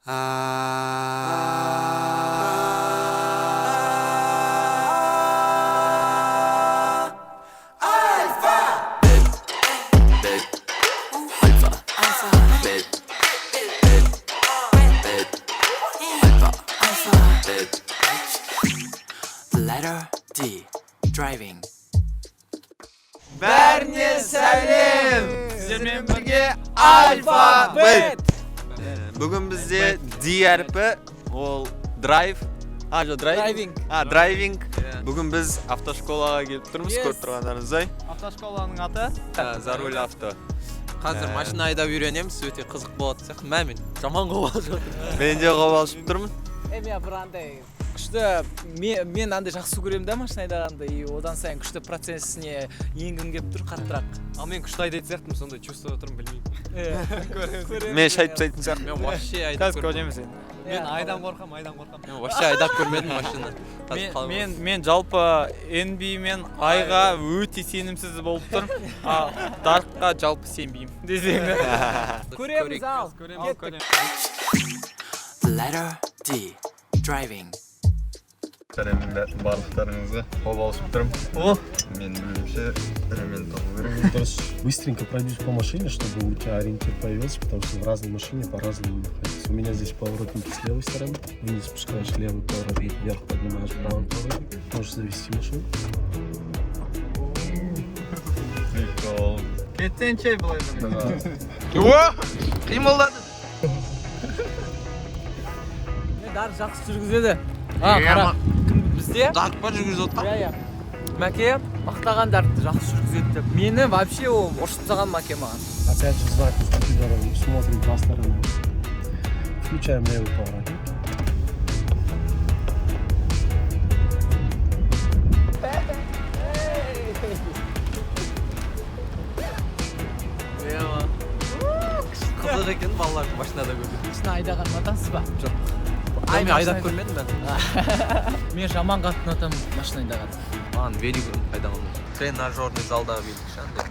Letter D. Driving. Bәріне сәлем! Сіздермен бірге Alphabet! Бүгін бізде D әрпі, ол drive. Driving. Бүгін біз автошколаға келіп тұрмыз, көріп тұрғандарыңыздай. Автошколаның аты? За руль авто. Қазір машина айдап үйренеміз, өте қызық болады сияқты. Мен жаман қобалжып отырмын. Мен де қобалжып тұрмын. Мен бір андай күшті, мен андай жақсы көремін да машина айдағанды, и одан сайын күшті процессіне енгім келіп тұр қаттырақ. Ал мен күшті айдайтын сияқтымын, сондай чувствовать отырмын, білмеймін. Мен шайтып сияқты. Мен вообще айдап көрмедім. Мен айдан қорқам. Мен вообще айдап көрмедім машина. Мен жалпы NB мен айға өте сенімсіз болып тұрмын. Даркқа жалпы сенбеймін. Десең. Көреміз ал. Letter D. Driving. Барлықтарыңызға қобалжып тұрмын. Мен білуімше, мен табу керек. То есть быстренько пройдись по машине, чтобы у тебя ориентир появился, потому что в разной машине по-разному находится. У меня здесь поворотники с левой стороны, вниз спускаешь левый поворотник, вверх поднимаешь правый поворотник, можешь завести машину. Прикол. Кетсенше былай Қимылдады. Дар жақсы жүргізеді. Қара. Бізде? Дарк па жүргізіп отқан? Мәке мақтағандарды жақсы жүргізеді деп. Мені вообще ол ұрысып тастаған Мәке маған. Опять же знак уступителя, смотрим по сторонам. Включаем левый поворотник. Қызық екен, балалардың машинада көрдім. Машина айдаған ұнатасыз ба? Жоқ. Мен айдап көрмедім мен. Мен жаман қатты ұнатамын машина айдаған. Маған велик айдаған. Тренажерный залдағы велик шанды.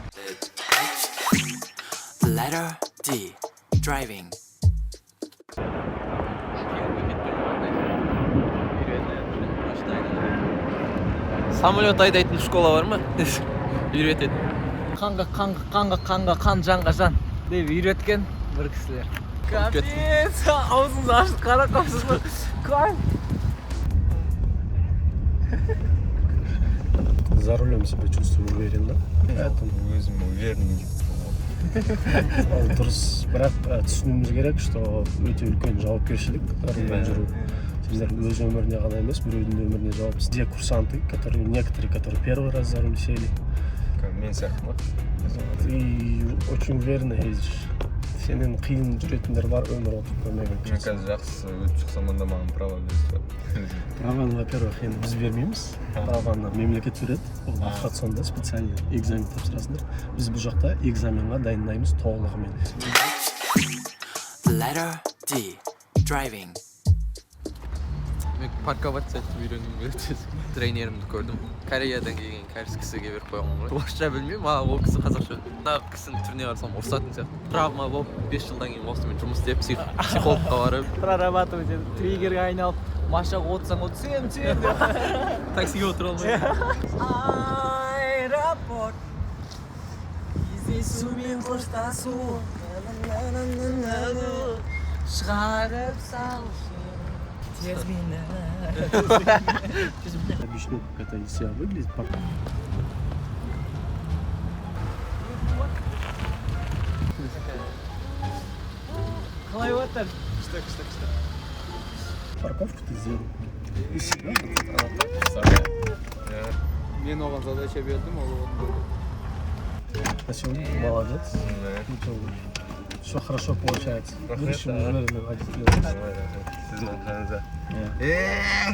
Letter D. Driving. Самолет айдайтын школа бар ма? Үйретеді. Қан жанға жан деп үйреткен бір кісілер. Капец, аузыңызды ашып қарап қалыпсыз ба? За рулем себя чувствую уверенно. Өзім уверенный. Дұрыс, бірақ түсінуіміз керек, что өте үлкен жауапкершілік рульмен жүру. Сіздер өз өміріне ғана емес, біреудің өміріне жауапсыз. Де курсанты, некоторые, которые первый раз за руль сели. Мен сияқты ма? И очень уверенно ездишь. Сенен қиын жүретіндер бар, өмір отырып көрмеген. Мен қазір жақсы өтіп шықсам, онда маған права бересіз. Праваны, во-первых, енді біз бермейміз. Праваны мемлекет береді. Ол автоционда специально экзамен тапсырасыңдар. Біз бұл жақта экзаменға дайындаймыз толығымен. Letter D. Driving. Мен парковаться етіп үйренгім келеді. Тренерімді көрдім. Кореядан келген кәріс кісіге беріп қойған ғой. Орысша білмеймін, маған ол кісі қазақша. Мына кісінің түріне қарасам ұрысатын сияқты. Травма болып 5 жылдан кейін осымен жұмыс істеп психологқа барып. Прорабатывать етіп, триггерге айналып, машаға отырсаң түсем деп. Таксиге отыра алмай. Аэропорт. Кездесумен қоштасу. Шығарып салшы. Тез мені. Объясню, как это из себя выглядит. Қалай отыр? Парковку ты сделал. И себя Мен оған задача бердім, ол Спасибо, молодец. Все хорошо получается. Будущем уверенный водитель.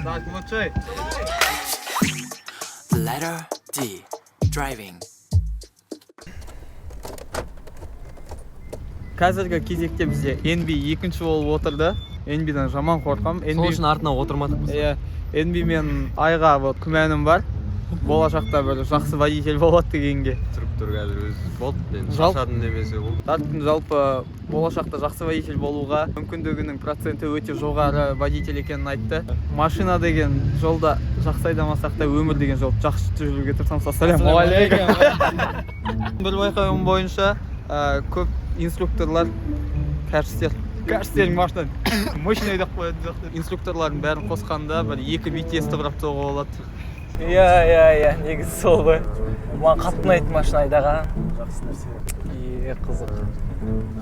Так, мочай. Letter D. Driving. Қазіргі кезекте бізде NB екінші болып отырды. NB-дан жаман қорқам. Сол үшін артына отырмадық біз. NB мен айға күмәнім бар. болашақта бір жақсы водитель болады дегенге. Инструктор қазір өзі болды. Мен Жалпы- шашадым демесе болды. Тарттың жалпы болашақта жақсы водитель болуға мүмкіндігінің проценті өте жоғары водитель екенін айтты. Машина деген жолда жақсы айдамасақ та өмір деген жолды жақсы жүруге тырысамыз. Ассалаумағалейкум. Бір байқауым бойынша көп инструкторлар кәрістер машина мощный айдап қояды жақтар. Инструкторлардың бәрін қосқанда бір 2 витесті құрап соғуға болады. Иә, негізі сол ғой. Маған қатты ұнайды машина айдаған. Жақсы нәрсе. Қызық.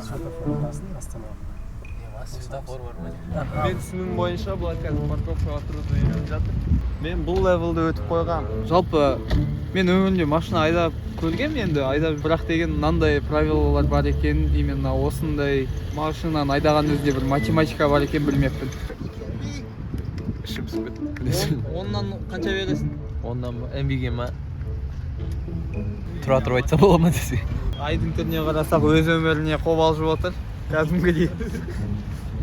Светофордың Астанаға. Светофор бар ма? Мен түсінігім бойынша бұлар қазір парковкаға тұруды үйреніп жатыр. Мен бұл левелді өтіп қойған. Жалпы мен өмірімде машина айдап көргем енді айдап, бірақ деген мынандай правилалар бар екен, именно осындай машинаны айдаған өзінде бір математика бар екен білмеппін. Ішім пісіп кетті. Оннан қанша бересің? Ondan mı? MBG ма? Тұра тұрып айтса бола ма десе? Айдың түріне қарасақ өз өміріне қобалжып отыр. Кәдімгідей.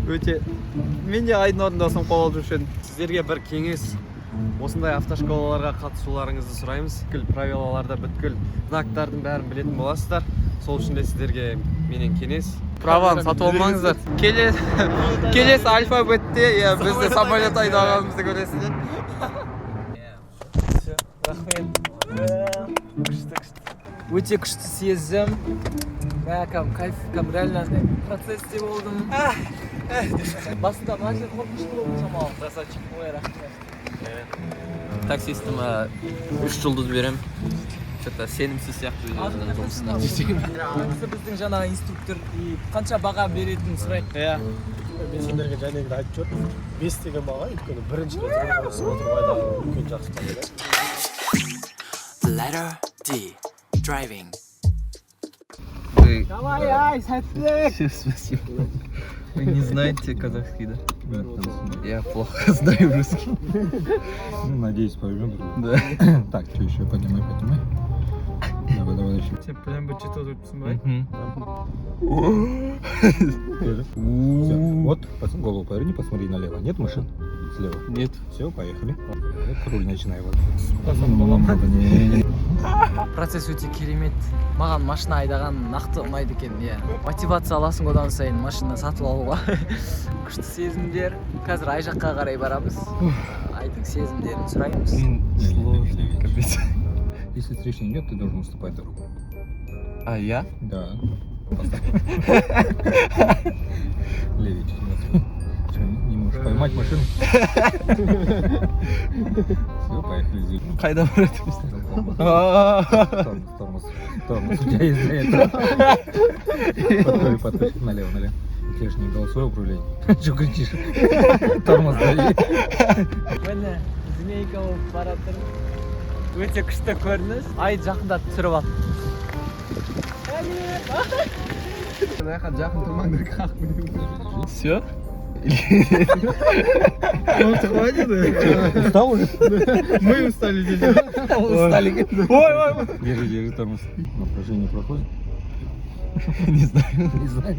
Өте. Мен де айдың орындасам қобалжушы едім. Сіздерге бір кеңес, осындай автошколаларға қатысуларыңызды сұраймыз. Бүткіл правилаларда бүткіл знактардың бәрін білетін боласыздар. Сол үшін де сіздерге менен кеңес. Праваны сатып алмаңыздар. Келесі алфавитте бізді самолет айдағанымызды көресіздер. Рахмет. Өте күшті сездім. Кайф, реально процессте болдым. Басында мына жер қорқынышты болды шамалы. Красавчик. Ой, рахмет. Таксистіме 3 жұлдыз берем. Что-то сенімсіз сияқты өзінің жұмысына. Біздің жаңа инструктор қанша баға беретінін сұрайық. Мен сендерге жәнегіде айтып жүрдім. 5 деген баға, өйткені бірінші рет өсіп отырып айдағы үлкен жақсы табылды. Letter D. Driving. Давай, сәттілік! Спасибо. Вы не знаете казахский, да? Я плохо знаю русский. Надеюсь, поймем. Да. Так, что еще? Поднимай. Давай еще. Сен прям бір жеті отырыпсың ба? Всё. Вот, голову поверни, посмотри налево. Нет машин? Слева. Нет. Все, поехали. Руль начинай. Вот. Процесс өте керемет. Маған машина айдаған нақты ұнайды екен. Мотивация аласың одан сайын машина сатып алуға. Күшті сезімдер. Қазір ай жаққа қарай барамыз. Айдың сезімдерін сұраймыз. Если встреча идет, ты должен уступать дорогу. А я? Да. Левее чуть-чуть. Не можешь поймать машину. Все, поехали здесь. Қайда баратырмыз? Тормоз. У тебя есть для этого. Подходи. Налево. У тебя же не голосовое управление. Че кричишь? Тормоз дави. Міне, змейка болып баратыр. Өте күшті көрініс. Ай жақында түсіріп ал. Жақын тұрмаңдар қақ Все? Устал уже? Мы устали здесь. Устали. Ой. Держи тормоз. Напряжение проходит? Не знаю. Не знаю.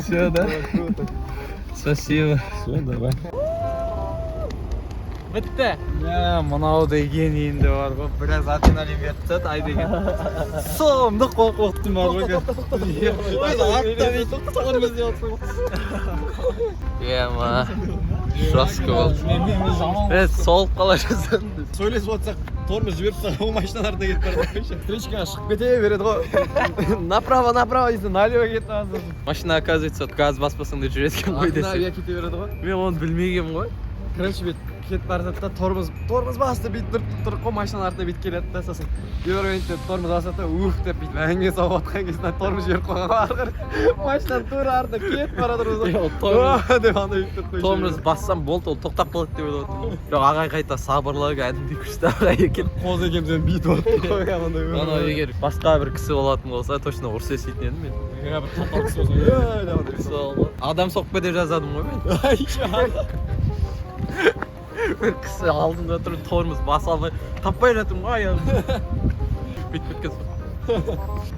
Все, да? Спасибо. Все, давай. Бітті. Мынау деген енді бар ғой, біраз адреналин беріп тастады, ай деген. Соңымды қорқыттым бар ғой. Артта бүйтіп тормоз деп отырсың. Ема. Жастық болды. Мен солып қала жаздым. Сөйлесіп отырсақ, тормоз жіберіп тастаған ол машиналарда кетіп бара жатыр. Встречкаға шығып кете береді ғой. Направо дейсің, налево кетіп қаласың. Машина, оказывается, газ баспасаңда жүреді екен ғой Артына десе. кете береді ғой. Мен оны білмегем ғой. Короче, бүйтіп кетіп бара жатты да тормоз басты бүйтіп тұрып қой машинаның артына бүйтіп келеді да сосын евровентте тормоз басады да деп бүйтіп әңгіме салып жатқан кезінде тормоз жіберіп қойған ғой ары қарай машинаның тура артына кетіп бара жатыр деп андай бүйтіп қойып Тормоз бассам болды, ол тоқтап қалады деп ойлап отырмын. Жоқ, ағай қайта сабырлы, кәдімгідей күшті ағай екен. қоз екеумізден бүйтіп отырып қойған андай Анау егер басқа бір кісі болатын болса, точно ұрыс еститін едім мен. бір татал кісі болса Адам соқпа деп жазадым ғой мен. Бір кісі алдында тұрып тормоз баса алмай таппай жатырмын ғой аяғымды. Бүйтіп кеткен соң.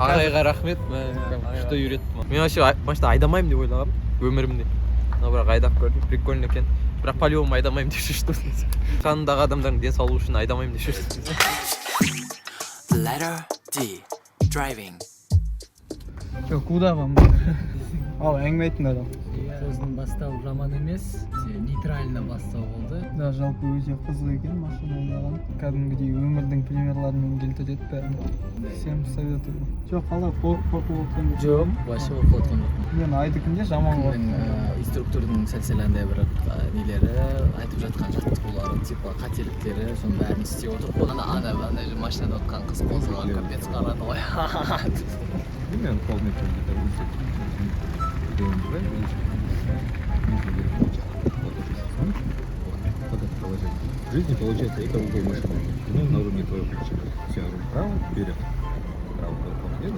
Ағайға рахмет, күшті үйретті. Мен вообще машина айдамаймын деп ойлағам өмірімде. Но бірақ айдап көрдім, прикольно екен. бірақ по-любому айдамаймын деп шештім. Жанындағы адамдардың денсаулығы үшін айдамаймын деп шештім. Letter D. Driving. Жоқ, кудағам. Ал, әңгіме айтыңдар ал. Сөздің бастауы жаман емес, нейтрально бастау болды. Да, жалпы өте қызық екен машина айдаған. Кәдімгідей өмірдің примерларымен келтіреді бәрін. Всем советую. Жоқ, қалай қорқып отырған Жоқ, вообще оқылатқан жоқпын. Мен айдыкінде жаман Мен инструктордың сәл андай бір нелері айтып жатқан жаттығулары, типа қателіктері, соның бәрін істеп отырып қойған. Андай машинада отқан қыз қозғалған капец қарады ғой. Примерно полметра где-то высот. Где он драйв или что? Нужно вернуть. Вот это смотришь? Вот это положение. В жизни получается это угол машины. Ну, на уровне твоего плеча. Все, руль вправо, вперед. Вправо, вперед.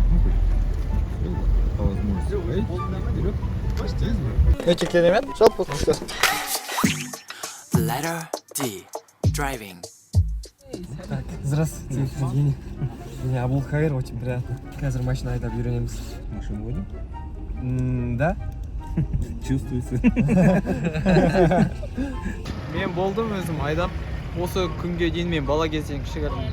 Ну, хоть. Все, по возможности поедете, вперед. Почти изменить. Өте керемет, жалпы күшті. Letter D. Driving. Здравствуйте, Евгений. Меня Абулхайр, очень приятно. Қазір машина айдап үйренеміз. Машину водим? Да? Чувствуется. Мен болдым өзім айдап. Осы күнге дейін мен бала кезден кішігірім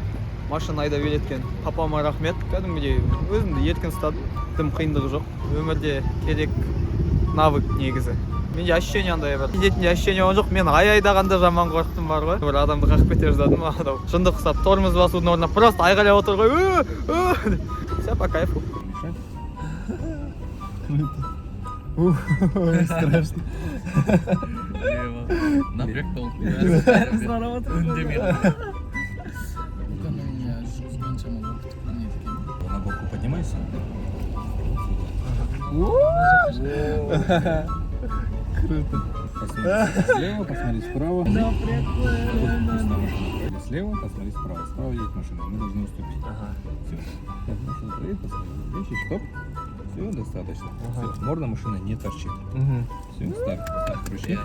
машина айдап үйреткен папама рахмет. Кәдімгідей өзімді еркін ұстадым. Тым қиындығы жоқ. Өмірде керек навык негізі. Менде ощущение андай бар. Едетінде ощущение болған жоқ. Мен айдағанда жаман қорықтым бар ғой. Бір адамды қағып кете жаздадым. Шындық ұстап тормоз басудың орнына просто айғайлап отыр ғой. Все по кайфу. Страшно. Напряг толық. На боку поднимайся. Круто. Посмотри слева, посмотри справа. Да, прикольно. Слева, посмотри справа. Справа едет машина, мы должны уступить. Ага. Все. Так, машина проедет, посмотри. Видишь, стоп. Все, достаточно. Все, морда машины не торчит. Все, старт. Так, круче.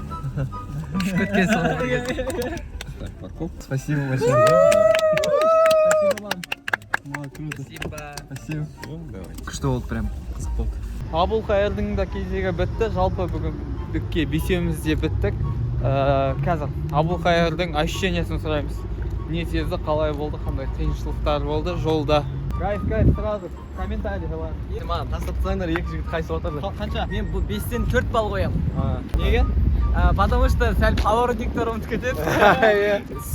Так, парковка. Спасибо большое. Спасибо вам. Круто. Спасибо. Все, давай. Күшті болды прям. Қызық болды. Абулхайырдың да кезегі бітті. Жалпы бүгінге бесеуміз де біттік. Қазір Абулхайырдың ощущениесін сұраймыз. Не сезді, қалай болды, қандай қиыншылықтар болды жолда. Кайф, сразу комментарий давай. Маған тастап тастаңдар, екі жігіт қайсы отырды. Қанша? Мен бұл 5-тен 4 балл қоямын. Неге? Потому что сәл поворотниктер ұмытып кетеді.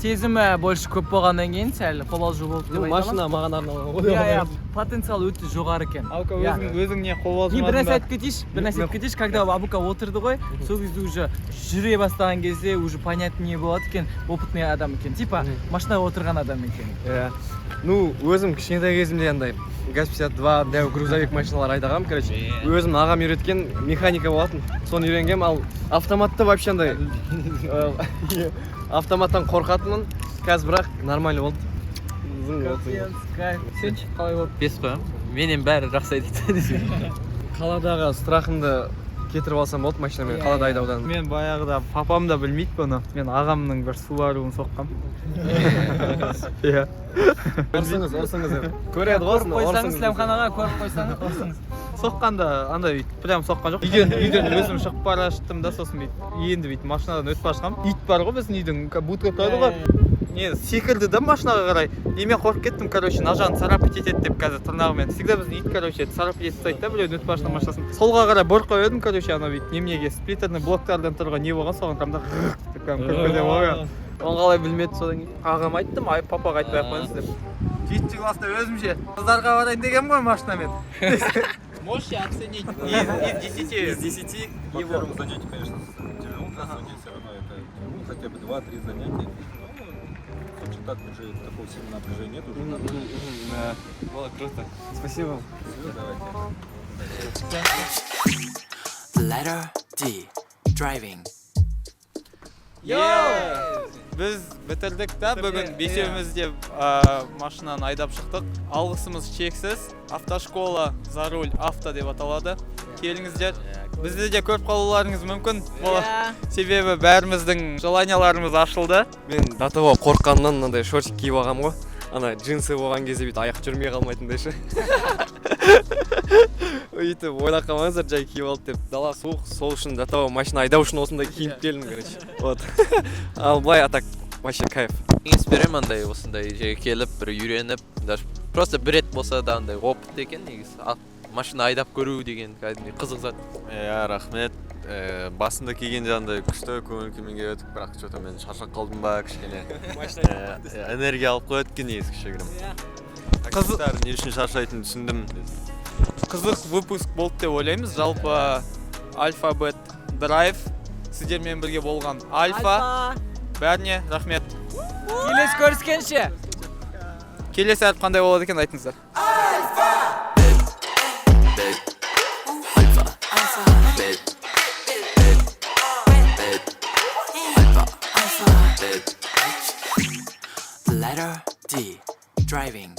Сезімі больше көп болғаннан кейін сәл қобалжу болды деп айта Машина аламын. маған арналған ғой. Потенциал өте жоғары екен. Алка, өзің не Мен қобалжымадың бір нәрсе айтып кетейінші, когда Абука отырды ғой, сол кезде уже жүре бастаған кезде уже понятнее болады екен, опытный адам екен. Типа машинаға отырған адам екен. Ну, өзім кішкентай кезімде андай ГАЗ-52 дәу грузовик машиналар айдағам, короче. Өзім ағам үйреткен механика болатын. Соны үйренгем, ал автоматты вообще андай автоматтан қорқатынмын. Қазір бірақ нормально болды. Сенші қалай болды? 5 қоямын. Менен бәрі жақсы айдайды. Қаладағы страхымды кетіріп алсам болды машинамен, қалада айдаудан. Мен баяғыда папам да білмейді бұны. Мен ағамның бір Subaru'ын соққам. Иә. Ұрсыңыз. Көреді ғосын, Қойсаңыз, сілемханаға көріп қойсаңыз, ұрсыңыз. Соққанда андай бүйтіп прям соққан жоқ. Үйден өзім шығып бара жаттым да, сосын бүйтіп енді бүйтіп машинадан өтіп бара жатқам. Ит бар ғой біздің үйдің, будка тұрады ғой. Не, секірді да машинаға қарай. И мен қорқып кеттім, короче, нажаны царапать етеді деп қазір тырнағымен. Всегда біздің ит, короче, царапать етіп тастайды да, біреудің өтіп бара жатқан машинасын. Солға қарай бұрып қойдым, короче, ана бүйтіп неменеге сплиттерный блоктардан тұрған не болған, соған там да деп күлкіде болған. Оны қалай білмеді содан кейін. Ағам айттым, папаға айтпай ақ қойыңыз деп. 7 класста өзімше қыздарға барайын дегенмін ғой машинамен. Можете оценить из 10? Из 10 по первому занятию, конечно, тяжело судить, все равно это хотя бы 2-3 занятия. Очень так уже такого сильного напряжения нет уже. Да, было круто. Спасибо. Все, давайте. Letter D. Driving. Біз бітірдік та бүгін бесеуміз де машинаны айдап шықтық. Алғысымыз шексіз. Автошкола за руль авто деп аталады. Келіңіздер. Бізді де көріп қалуларыңыз мүмкін. Себебі бәріміздің желанияларымыз ашылды. Мен датаға қорыққаннан мынандай шортик киіп алғам ғой. Ана джинсы болған кезде бүйтіп аяқ жүрмей қалмайтындай ше. өйтіп ойлап қалмаңыздар жай киіп алды деп. Дала суық, сол үшін до того машина айдау үшін осындай киініп келдім, короче. Вот. Ал былай а так вообще кайф. кеңес беремін андай осындай жерге келіп бір үйреніп, даже просто бір рет болса да андай опыт екен негізі. Машина айдап көру деген кәдімгідей қызық зат. Рахмет. Басында келген жандай күшті көңіл күймен келіп, бірақ что-то мен шаршап қалдым ба кішкене. Энергия алып қояды екен негізі кішігірім. Таксисттер не үшін шаршайтынын түсіндім. Қызық выпуск болды деп ойлаймыз. Жалпы Альфа-Бет Драйв сіздермен бірге болған Альфа. Бәріне рахмет. Келесі көріскенше. Келесі әріп қандай болады екен айтыңыздар. The letter D. Driving.